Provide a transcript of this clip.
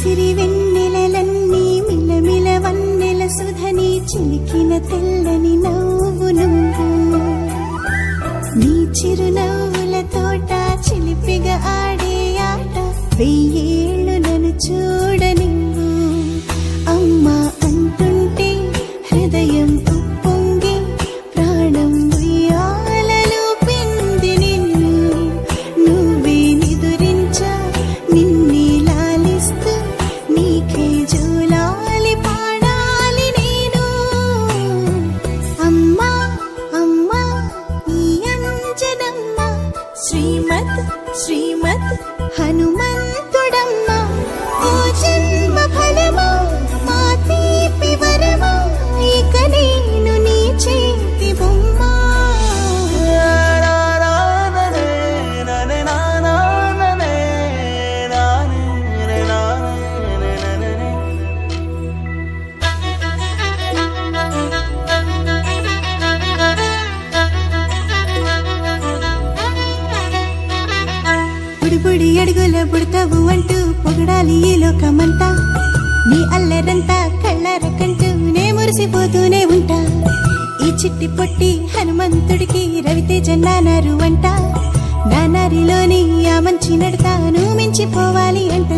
సిరి వెన్నెలలన్నీ మిలమిల వన్నెల సుధని చిలికిన తెల్లని నవ్వు నువ్వు నీ చిరునవ్వుల తోట చిలిపిగా ఆడే ఆట వెయ్యేళ్ళు నన్ను చూడనివ్వు అమ్మా అంటుంటే హృదయం ఉప్పొంగి ప్రాణం ఉయ్యాలలో పిండి నిన్ను నువ్వే నిదురించా నిన్నే లాలిస్తూ నీకే జోలాలి పాడాలి నేను అమ్మా అమ్మా ఈ అంజనమ్మ శ్రీమత్ శ్రీమత్ హనుమంతుడమ్మ ఓ జన్మ ఫలమా మా తీపి వరమా ఇక నేను నీ చేతి బొమ్మ బుడిబుడి అడుగుల బుడతావు అంటూ పొగడాలి ఈ లోకమంతా నీ అల్లరంతా కళ్ళారకంటూ నే మురిసిపోతూనే ఉంటా ఈ చిట్టి పొట్టి హనుమంతుడికి రవితేజ నానారు అంట నానారిలోని ఆ మంచి నడతాను మించిపోవాలి అంట